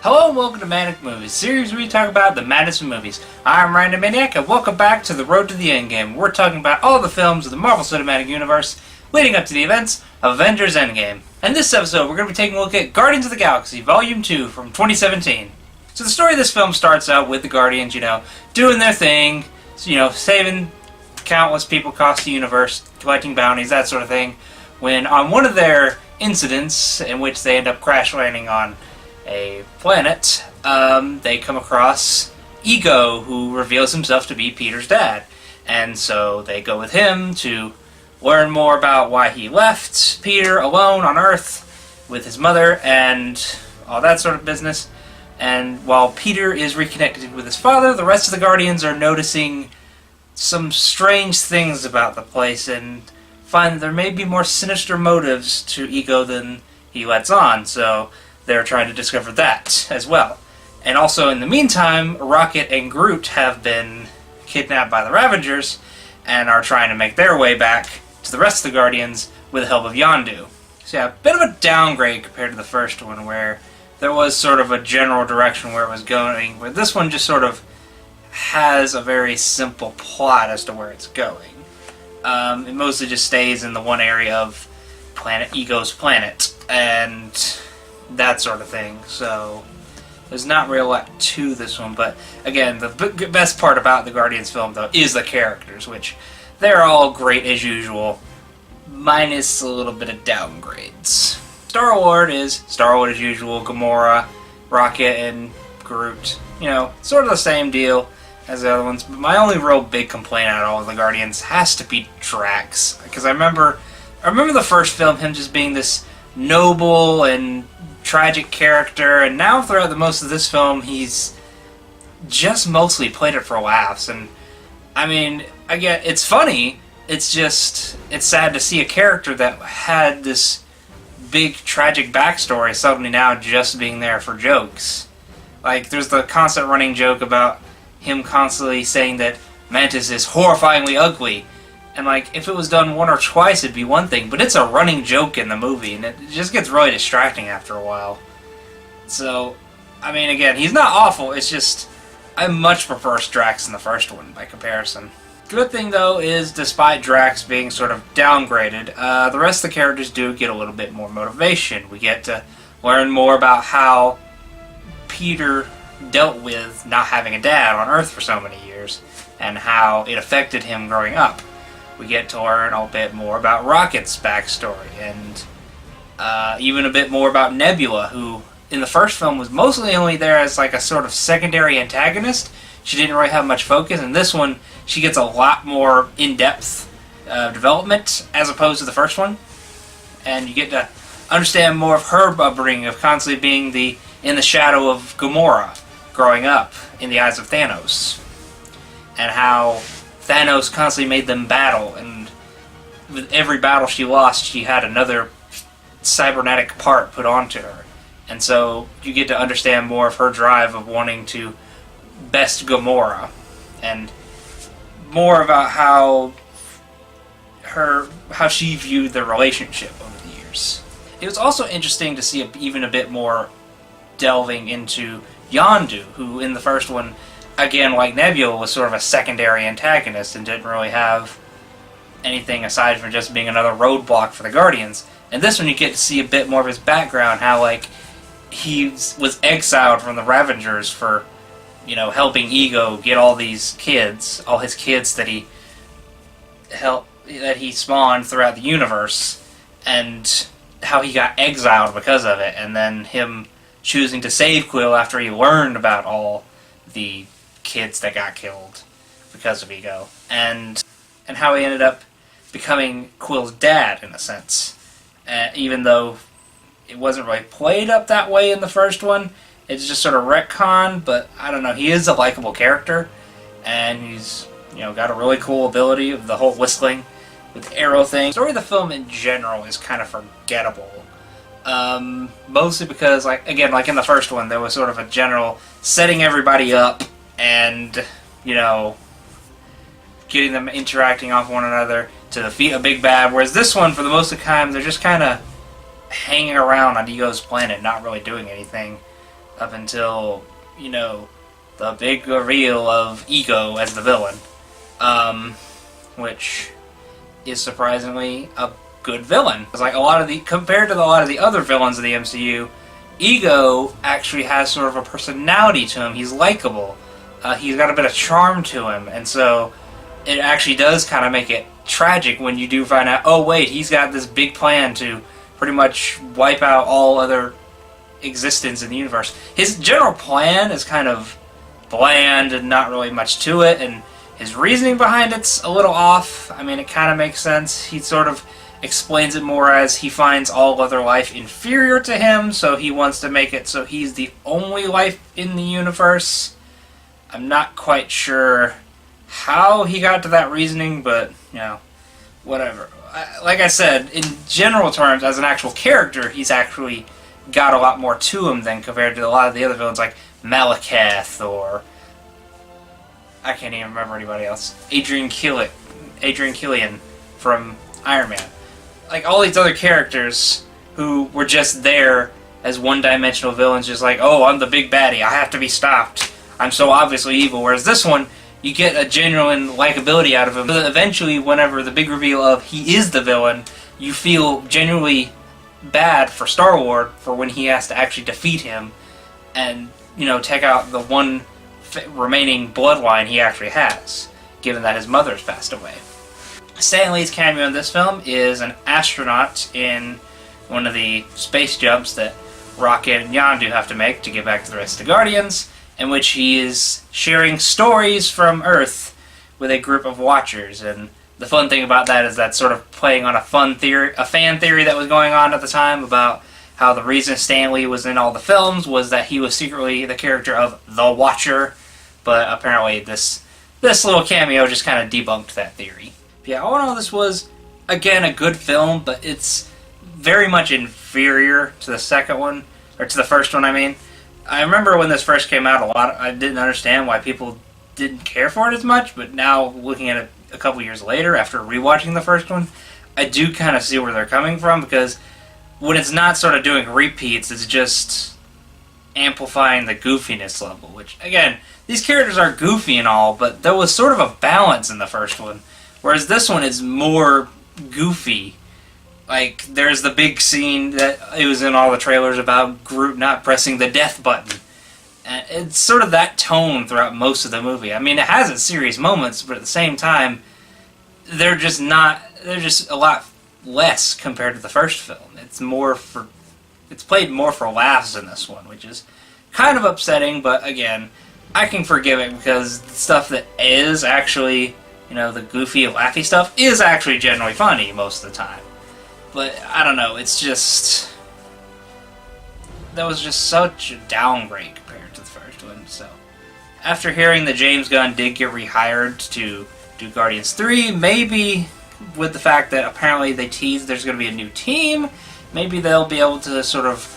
Hello and welcome to Manic Movies, series where we talk about the maddest of movies. I'm Ryanimaniac and welcome back to the Road to the Endgame. We're talking about all the films of the Marvel Cinematic Universe leading up to the events of Avengers Endgame. In this episode, we're going to be taking a look at Guardians of the Galaxy Volume 2 from 2017. So the story of this film starts out with the Guardians, doing their thing, saving countless people across the universe, collecting bounties, that sort of thing, when on one of their incidents in which they end up crash landing on a planet, they come across Ego, who reveals himself to be Peter's dad. And so they go with him to learn more about why he left Peter alone on Earth with his mother and all that sort of business. And while Peter is reconnected with his father, the rest of the Guardians are noticing some strange things about the place and find that there may be more sinister motives to Ego than he lets on. So they're trying to discover that as well. And also, in the meantime, Rocket and Groot have been kidnapped by the Ravagers and are trying to make their way back to the rest of the Guardians with the help of Yondu. So yeah, a bit of a downgrade compared to the first one, where there was sort of a general direction where it was going, where this one just sort of has a very simple plot as to where it's going. It mostly just stays in the one area of planet Ego's planet, and that sort of thing, so there's not really a lot to this one. But again, the best part about the Guardians film, though, is the characters, which they're all great as usual, minus a little bit of downgrades. Star-Lord is Star-Lord as usual, Gamora, Rocket, and Groot. Sort of the same deal as the other ones, but my only real big complaint out of all of the Guardians has to be Drax, because I remember the first film, him just being this noble and tragic character, and now throughout the most of this film he's just mostly played it for laughs. And I mean, again, it's funny, it's sad to see a character that had this big tragic backstory suddenly now just being there for jokes. Like, there's the constant running joke about him constantly saying that Mantis is horrifyingly ugly. And, like, if it was done one or twice, it'd be one thing. But it's a running joke in the movie, and it just gets really distracting after a while. So, I mean, again, he's not awful. It's just, I much prefer Drax in the first one, by comparison. Good thing, though, is despite Drax being sort of downgraded, the rest of the characters do get a little bit more motivation. We get to learn more about how Peter dealt with not having a dad on Earth for so many years, and how it affected him growing up. We get to learn a bit more about Rocket's backstory, and even a bit more about Nebula, who in the first film was mostly only there as like a sort of secondary antagonist. She didn't really have much focus. In this one, she gets a lot more in-depth development as opposed to the first one, and you get to understand more of her upbringing of constantly being in the shadow of Gamora growing up in the eyes of Thanos, and how Thanos constantly made them battle, and with every battle she lost, she had another cybernetic part put onto her. And so you get to understand more of her drive of wanting to best Gamora, and more about how she viewed the relationship over the years. It was also interesting to see even a bit more delving into Yondu, who in the first one, again, like Nebula, was sort of a secondary antagonist and didn't really have anything aside from just being another roadblock for the Guardians. And this one you get to see a bit more of his background, how he was exiled from the Ravagers for, helping Ego get all his kids that he spawned throughout the universe, and how he got exiled because of it, and then him choosing to save Quill after he learned about all the kids that got killed because of Ego, and how he ended up becoming Quill's dad in a sense, even though it wasn't really played up that way in the first one. It's just sort of retcon, but I don't know, he is a likable character, and he's got a really cool ability of the whole whistling with the arrow thing. The story of the film in general is kind of forgettable. Mostly because, like in the first one, there was sort of a general setting everybody up and, getting them interacting off one another to defeat a big bad, whereas this one, for the most of the time, they're just kind of hanging around on Ego's planet, not really doing anything. up until, you know, the big reveal of Ego as the villain, which is surprisingly a good villain. It's like compared to a lot of the other villains of the MCU, Ego actually has sort of a personality to him. He's likable. He's got a bit of charm to him, and so it actually does kind of make it tragic when you do find out, oh wait, he's got this big plan to pretty much wipe out all other existence in the universe. His general plan is kind of bland and not really much to it, and his reasoning behind it's a little off. I mean, it kind of makes sense. He sort of explains it more as he finds all other life inferior to him, so he wants to make it so he's the only life in the universe. I'm not quite sure how he got to that reasoning, but, you know, whatever. Like I said, in general terms, as an actual character, he's actually got a lot more to him than compared to a lot of the other villains, like Malekith, or I can't even remember anybody else. Adrian Killian from Iron Man. Like, all these other characters who were just there as one-dimensional villains, just like, oh, I'm the big baddie, I have to be stopped, I'm so obviously evil. Whereas this one, you get a genuine likability out of him. But eventually, whenever the big reveal of he is the villain, you feel genuinely bad for Star-Lord for when he has to actually defeat him and, you know, take out the one remaining bloodline he actually has, given that his mother's passed away. Stan Lee's cameo in this film is an astronaut in one of the space jumps that Rocket and Yondu have to make to get back to the rest of the Guardians, in which he is sharing stories from Earth with a group of watchers. And the fun thing about that is that's sort of playing on a fan theory that was going on at the time about how the reason Stan Lee was in all the films was that he was secretly the character of the Watcher, but apparently this little cameo just kind of debunked that theory. Yeah, all in all, this was, again, a good film, but it's very much inferior to the second one, or to the first one, I mean. I remember when this first came out, I didn't understand why people didn't care for it as much, but now, looking at it a couple years later, after rewatching the first one, I do kind of see where they're coming from, because when it's not sort of doing repeats, it's just amplifying the goofiness level, which, again, these characters are goofy and all, but there was sort of a balance in the first one. Whereas this one is more goofy. Like, there's the big scene that it was in all the trailers about Groot not pressing the death button. And it's sort of that tone throughout most of the movie. I mean, it has its serious moments, but at the same time, they're just a lot less compared to the first film. It's played more for laughs in this one, which is kind of upsetting, but again, I can forgive it because the stuff that is actually, you know, the goofy, laughy stuff is actually generally funny most of the time. But, I don't know, it's just... that was just such a downgrade compared to the first one, so... After hearing that James Gunn did get rehired to do Guardians 3, maybe with the fact that apparently they teased there's going to be a new team, maybe they'll be able to sort of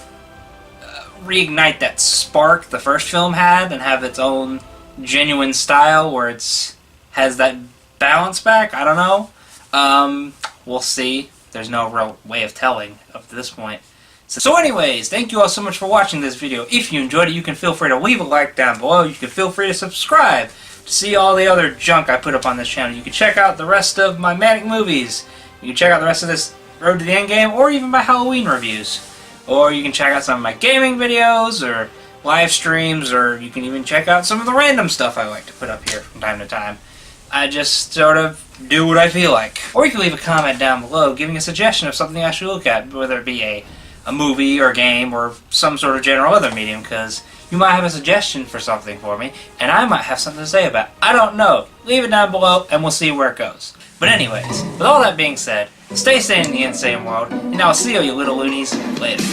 reignite that spark the first film had and have its own genuine style where it's has that balance back. I don't know. We'll see. There's no real way of telling up to this point. So anyways, thank you all so much for watching this video. If you enjoyed it, you can feel free to leave a like down below. You can feel free to subscribe to see all the other junk I put up on this channel. You can check out the rest of my Manic Movies. You can check out the rest of this Road to the Endgame, or even my Halloween reviews. Or you can check out some of my gaming videos, or live streams, or you can even check out some of the random stuff I like to put up here from time to time. I just sort of do what I feel like. Or you can leave a comment down below giving a suggestion of something I should look at, whether it be a movie or a game or some sort of general other medium, because you might have a suggestion for something for me, and I might have something to say about it. I don't know. Leave it down below, and we'll see where it goes. But anyways, with all that being said, stay sane in the insane world, and I'll see you little loonies later.